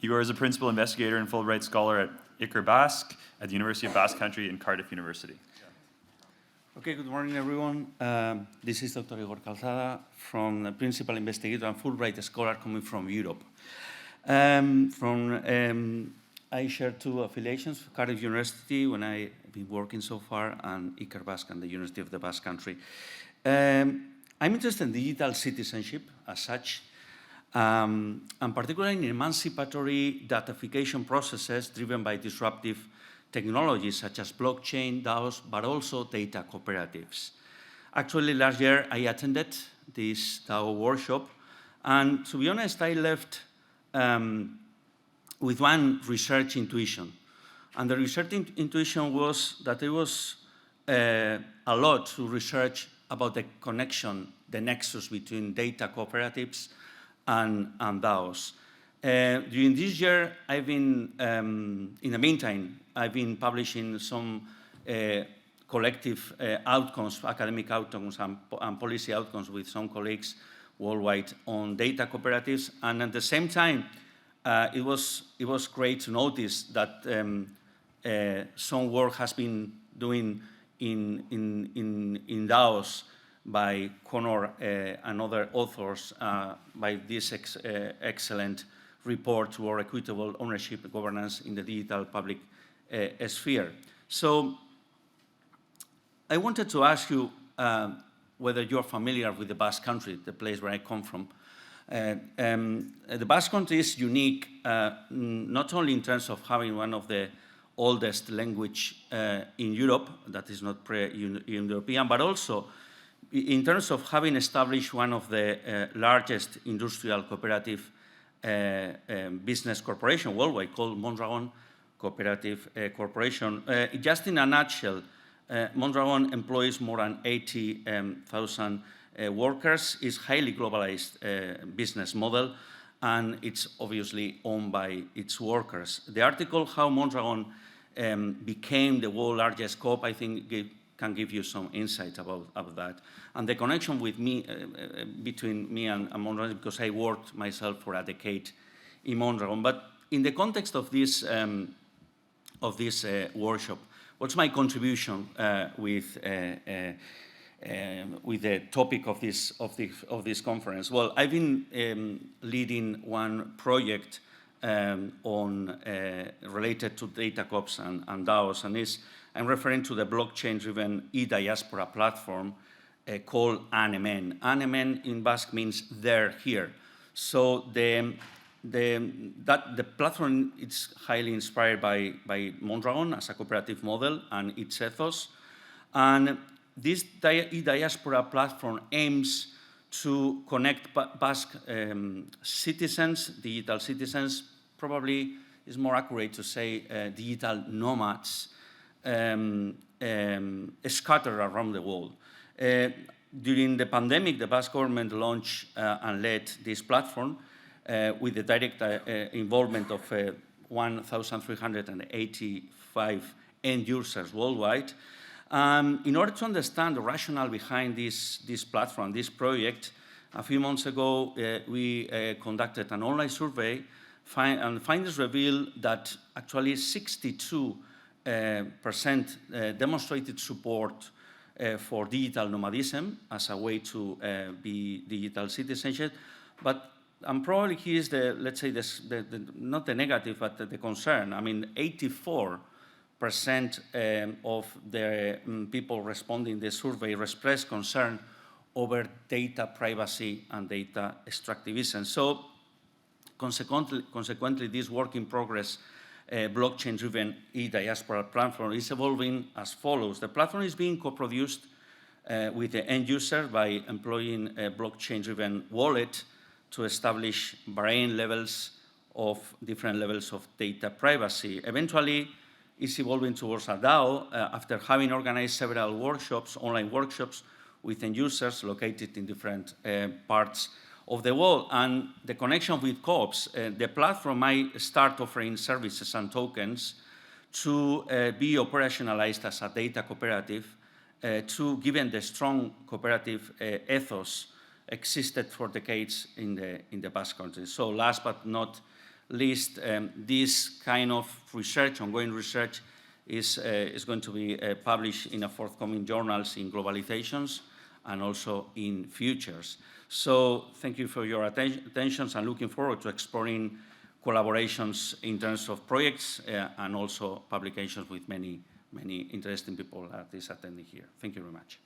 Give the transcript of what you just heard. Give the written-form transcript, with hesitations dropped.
Igor is a principal investigator and Fulbright scholar at Iker Basque at the University of Basque Country and Cardiff University. Okay, good morning, everyone. This is Dr. Igor Calzada, from the principal investigator and Fulbright scholar coming from Europe. I share two affiliations, Cardiff University, when I've been working so far, and Iker Basque and the University of the Basque Country. I'm interested in digital citizenship as such, and particularly in emancipatory datafication processes driven by disruptive technologies such as blockchain, DAOs, but also data cooperatives. Actually, last year I attended this DAO workshop, and to be honest, I left with one research intuition. And the research intuition was that there was a lot to research about the connection, the nexus between data cooperatives and DAOs. During this year, I've been, in the meantime, I've been publishing some collective outcomes, academic outcomes and policy outcomes with some colleagues worldwide on data cooperatives. And at the same time, it was great to notice that some work has been doing in DAOs by Cornell and other authors by this excellent report toward equitable ownership governance in the digital public sphere. So I wanted to ask you whether you're familiar with the Basque Country, the place where I come from. The Basque Country is unique, not only in terms of having one of the oldest language in Europe, that is not pre-European, but also in terms of having established one of the largest industrial cooperative business corporation worldwide called Mondragon Cooperative Corporation. Just in a nutshell, Mondragon employs more than 80,000 workers, is highly globalized business model, and it's obviously owned by its workers. The article, How Mondragon Became the World's Largest Co-op, I think can give you some insight about that. And the connection with me, between me and Mondragon, because I worked myself for a decade in Mondragon. But in the context of this workshop, what's my contribution with the topic of this conference? Well, I've been leading one project related to data coops and DAOs, and I'm referring to the blockchain-driven e-diaspora platform called ANEMEN. ANEMEN in Basque means there, here. So the platform is highly inspired by Mondragon as a cooperative model and its ethos. And this e-diaspora platform aims to connect Basque citizens, digital citizens, probably is more accurate to say digital nomads, scattered around the world. During the pandemic, the Basque government launched and led this platform with the direct involvement of 1,385 end users worldwide. In order to understand the rationale behind this platform, this project, a few months ago, we conducted an online survey, and findings reveal that actually 62% demonstrated support for digital nomadism as a way to be digital citizenship. But probably here is let's say, not the negative, but the concern. I mean, 84% of the people responding to the survey expressed concern over data privacy and data extractivism. So consequently, this work in progress blockchain-driven e-diaspora platform is evolving as follows. The platform is being co-produced with the end user by employing a blockchain-driven wallet to establish varying different levels of data privacy. Eventually, it's evolving towards a DAO after having organized several workshops, online workshops, with end users located in different parts of the world. And the connection with co-ops, the platform might start offering services and tokens to be operationalized as a data cooperative, given the strong cooperative ethos existed for decades in the Basque Country. So last but not least, this kind of research, ongoing research, is going to be published in a forthcoming journals in Globalizations and also in Futures. So thank you for your attention, and looking forward to exploring collaborations in terms of projects and also publications with many interesting people that is attending here. Thank you very much.